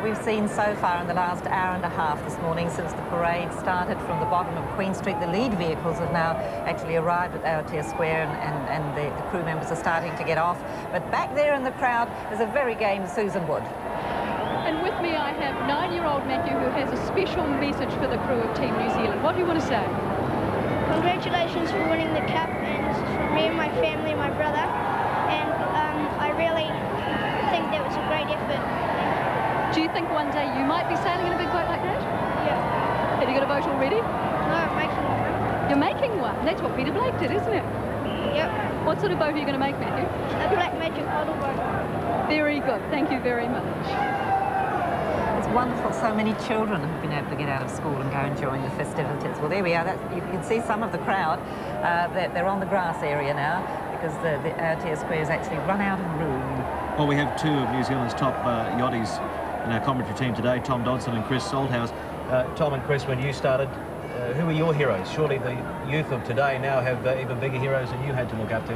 we've seen so far in the last hour and a half this morning since the parade started from the bottom of Queen Street. The lead vehicles have now actually arrived at Aotea Square, and the crew members are starting to get off. But back there in the crowd is a very game Susan Wood. And with me I have 9-year-old Matthew, who has a special message for the crew of Team New Zealand. What do you want to say? Congratulations for winning the cup, and this is from me and my family, my brother. And I really think that was a great effort. Do you think one day you might be sailing in a big boat like that? Yeah. Have you got a boat already? No, I'm making one. You're making one? That's what Peter Blake did, isn't it? Yep. What sort of boat are you going to make, Matthew? A Black Magic model boat. Very good. Thank you very much. It's wonderful. So many children have been able to get out of school and go and join the festivities. Well, there we are. You can see some of the crowd. They're on the grass area now because the Aotea Square has actually run out of room. Well, we have two of New Zealand's top yachties in our commentary team today, Tom Dodson and Chris Salthouse. Tom and Chris, when you started, who were your heroes? Surely the youth of today now have even bigger heroes than you had to look up to.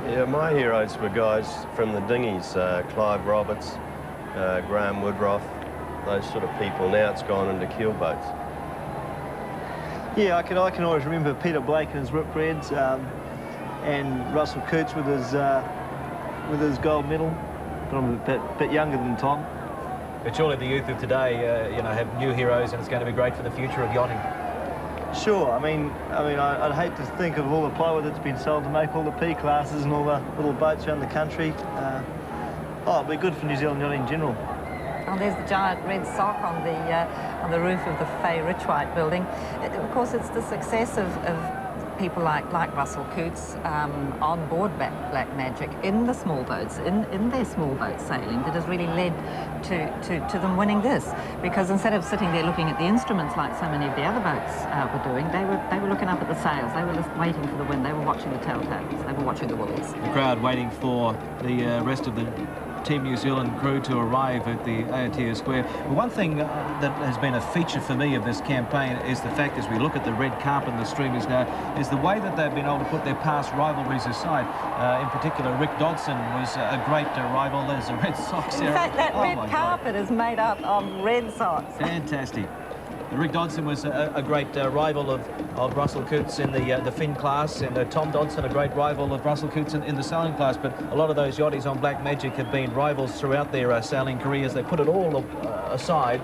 Yeah, my heroes were guys from the dinghies, Clive Roberts, Graham Woodruff, those sort of people. Now it's gone into keel boats. Yeah, I can always remember Peter Blake and his Rip Reds, and Russell Coates with his gold medal. But I'm a bit younger than Tom. But surely the youth of today, you know, have new heroes, and it's going to be great for the future of yachting. Sure. I mean, I'd hate to think of all the plywood that's been sold to make all the P classes and all the little boats around the country. It'd be good for New Zealand yachting in general. Oh, there's the giant red sock on the roof of the Fay Richwhite building. Of course, it's the success of people like Russell Coates on board Black Magic in the small boats, in their small boat sailing, that has really led to them winning this. Because instead of sitting there looking at the instruments like so many of the other boats were doing, they were looking up at the sails. They were just waiting for the wind. They were watching the telltales. They were watching the wills. The crowd waiting for the rest of the Team New Zealand crew to arrive at the Aotea Square. Well, one thing that has been a feature for me of this campaign is the fact, as we look at the red carpet and the streamers now, is the way that they've been able to put their past rivalries aside. In particular, Rick Dodson was a great rival. There's the Red Sox there. In fact, that red carpet is made up of Red Sox. Fantastic. Rick Dodson was a great rival of Russell Coates in the Finn class, and Tom Dodson a great rival of Russell Coates in the sailing class. But a lot of those yachties on Black Magic have been rivals throughout their sailing careers. They put it all aside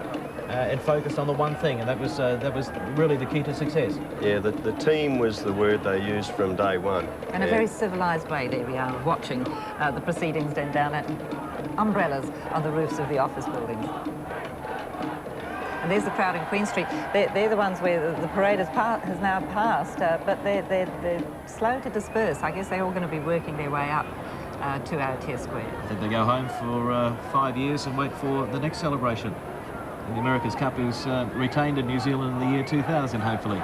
and focused on the one thing, and that was really the key to success. Yeah, the team was the word they used from day one. In a very civilised way, there we are, watching the proceedings down at umbrellas on the roofs of the office buildings. And there's the crowd in Queen Street. They're the ones where the parade has now passed, but they're slow to disperse. I guess they're all going to be working their way up to Aotea Square. I think they go home for 5 years and wait for the next celebration. And the America's Cup is retained in New Zealand in the year 2000, hopefully.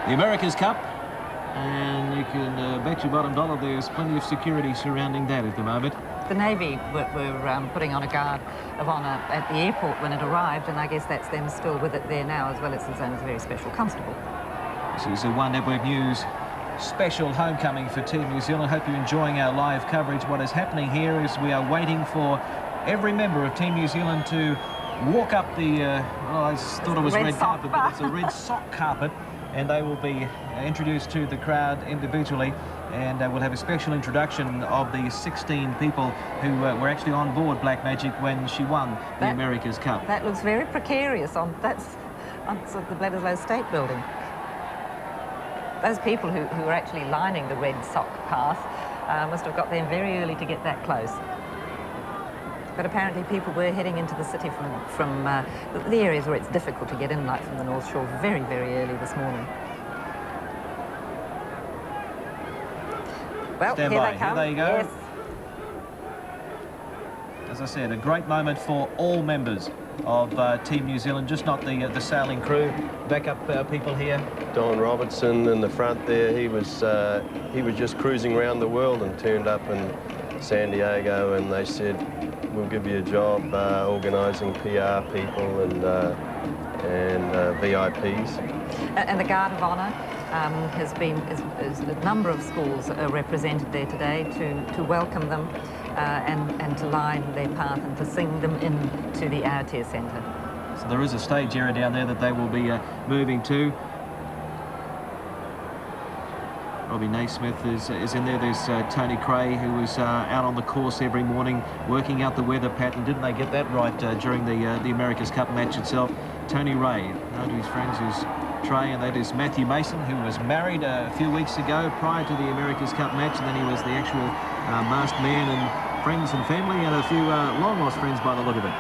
The America's Cup, and you can bet your bottom dollar there's plenty of security surrounding that at the moment. The Navy were putting on a guard of honour at the airport when it arrived, and I guess that's them still with it there now, as well as his own very special constable. This is a One Network News special homecoming for Team New Zealand. Hope you're enjoying our live coverage. What is happening here is we are waiting for every member of Team New Zealand to walk up the, well, I thought it was red carpet, but it's a red sock carpet, and they will be introduced to the crowd individually, and we'll have a special introduction of the 16 people who were actually on board Black Magic when she won the America's Cup. That looks very precarious that's on sort of the Bledisloe State building. Those people who are actually lining the red sock path must have got there very early to get that close. But apparently people were heading into the city from the areas where it's difficult to get in, like from the North Shore, very, very early this morning. Well, Stand here by. they come. Here they go. Yes. As I said, a great moment for all members of Team New Zealand, just not the sailing crew. Backup people here. Don Robertson in the front there, he was just cruising around the world and turned up in San Diego, and they said, we'll give you a job organising PR people and VIPs. And the Guard of Honour is a number of schools are represented there today to welcome them. and to line their path and to sing them into the Aotea Centre. So there is a stage area down there that they will be moving to. Robbie Naismith is in there. There's Tony Cray, who was out on the course every morning working out the weather pattern. Didn't they get that right during the America's Cup match itself? Tony Ray, known to his friends as Trey, and that is Matthew Mason, who was married a few weeks ago prior to the America's Cup match, and then he was the actual masked man, and friends and family, and a few long-lost friends by the look of it.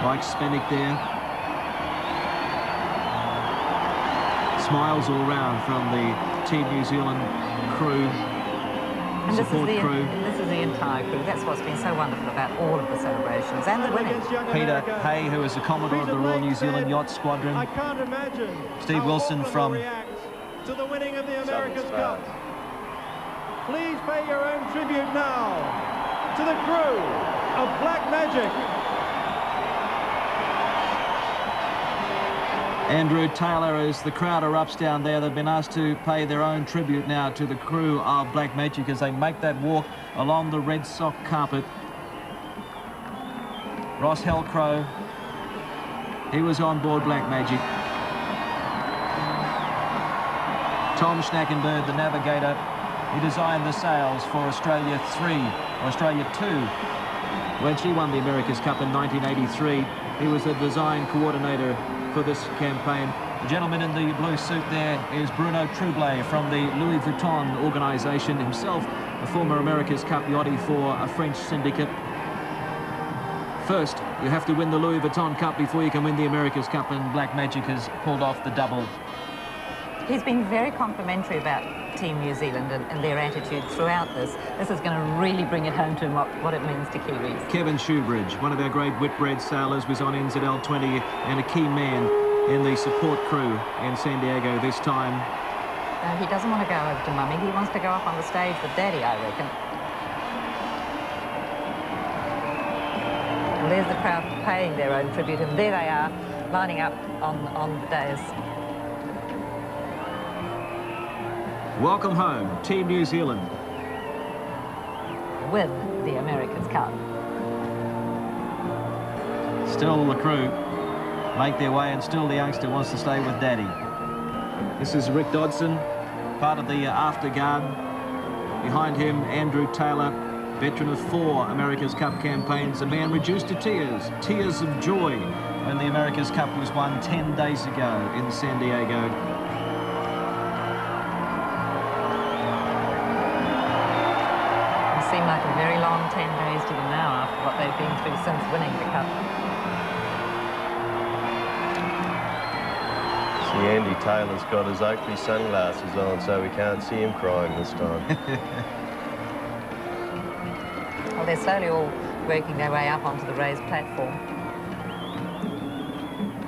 Mike Spanik there. Smiles all round from the Team New Zealand crew, and support crew. This is the entire crew. That's what's been so wonderful about all of the celebrations and the winning. Peter Hay, who is the Commodore of the Royal New Zealand Yacht Squadron. I can't imagine Steve Wilson from to the winning of the America's Cup. Please pay your own tribute now to the crew of Black Magic. Andrew Taylor, as the crowd erupts down there, they've been asked to pay their own tribute now to the crew of Black Magic as they make that walk along the red sock carpet. Ross Hellcrow, he was on board Black Magic. Tom Schnackenberg, the navigator, he designed the sails for Australia 3, or Australia 2, when she won the America's Cup in 1983. He was the design coordinator for this campaign. The gentleman in the blue suit there is Bruno Troublay from the Louis Vuitton organisation, himself a former America's Cup yachty for a French syndicate. First, you have to win the Louis Vuitton Cup before you can win the America's Cup, and Black Magic has pulled off the double. He's been very complimentary about Team New Zealand and their attitude throughout this. This is going to really bring it home to him what it means to Kiwis. Kevin Shoebridge, one of our great Whitbread sailors, was on NZL 20 and a key man in the support crew in San Diego this time. He doesn't want to go over to Mummy. He wants to go up on the stage with Daddy, I reckon. Well, there's the crowd paying their own tribute, and there they are, lining up on the dais. Welcome home, Team New Zealand. With the America's Cup. Still the crew make their way, and still the youngster wants to stay with Daddy. This is Rick Dodson, part of the after guard. Behind him, Andrew Taylor, veteran of 4 America's Cup campaigns, a man reduced to tears of joy when the America's Cup was won 10 days ago in San Diego. Seem like a very long 10 days to them now after what they've been through since winning the Cup. See, Andy Taylor's got his Oakley sunglasses on, so we can't see him crying this time. Well, they're slowly all working their way up onto the raised platform.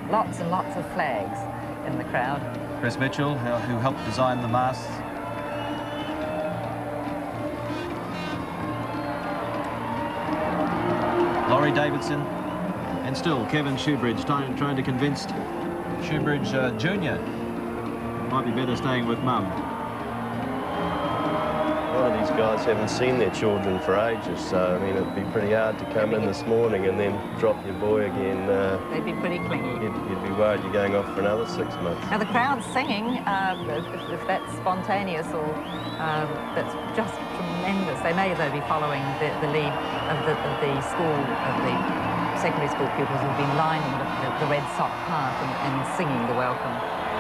Lots and lots of flags in the crowd. Chris Mitchell, who helped design the masts. Laurie Davidson, and still Kevin Shoebridge trying to convince Shoebridge Jr. might be better staying with Mum. A lot of these guys haven't seen their children for ages, so I mean it'd be pretty hard to come in this morning and then drop your boy again. They'd be pretty clingy. You'd be worried you're going off for another 6 months. Now the crowd's singing, if that's spontaneous or that's just tremendous. They may though be following the lead of the school, of the secondary school pupils who've been lining the red sock path and singing the welcome.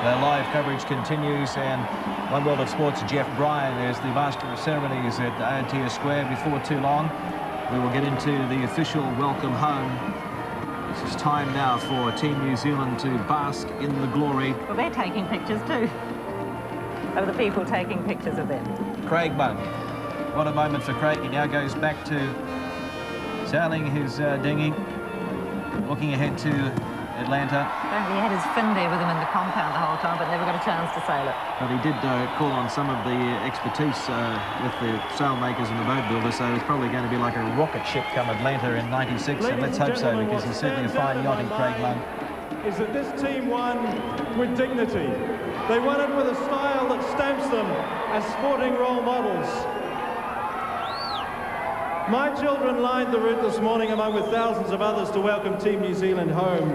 The live coverage continues, and One World of Sports' Jeff Bryan is the master of ceremonies at Aotea Square. Before too long, we will get into the official welcome home. This is time now for Team New Zealand to bask in the glory. Well, they're taking pictures too, of the people taking pictures of them. Craig Monk. What a moment for Craig. He now goes back to sailing his dinghy, looking ahead to Atlanta. Apparently he had his fin there with him in the compound the whole time, but never got a chance to sail it. But he did call on some of the expertise with the sailmakers and the boat builders, so it's probably going to be like a rocket ship come Atlanta in '96, and let's hope so, because he's certainly a fine yachty, Craig Monk. Is that this team won with dignity. They won it with a style that stamps them as sporting role models. My children lined the route this morning along with thousands of others to welcome Team New Zealand home.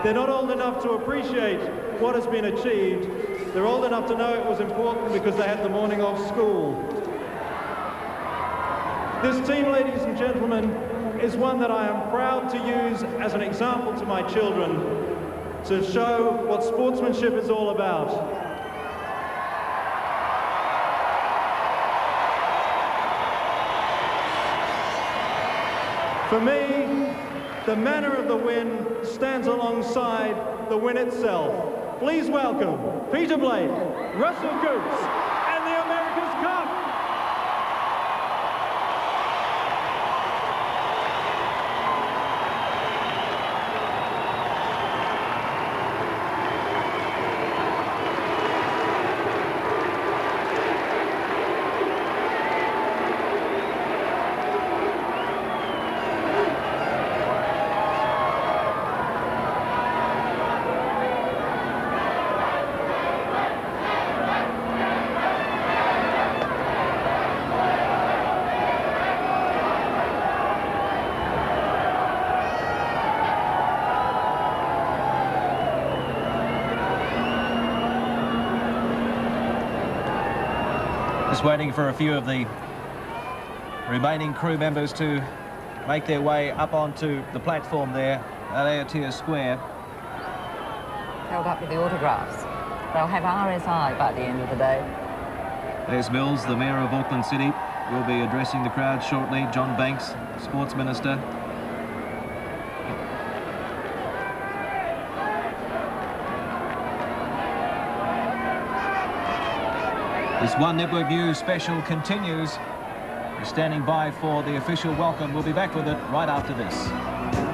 They're not old enough to appreciate what has been achieved. They're old enough to know it was important because they had the morning off school. This team, ladies and gentlemen, is one that I am proud to use as an example to my children to show what sportsmanship is all about. For me, the manner of the win stands alongside the win itself. Please welcome Peter Blake, Russell Coates, and the America's Cup. Just waiting for a few of the remaining crew members to make their way up onto the platform there at Aotea Square. Held up with the autographs. They'll have RSI by the end of the day. Les Mills, the Mayor of Auckland City, will be addressing the crowd shortly. John Banks, Sports Minister. This One Network News special continues. We're standing by for the official welcome. We'll be back with it right after this.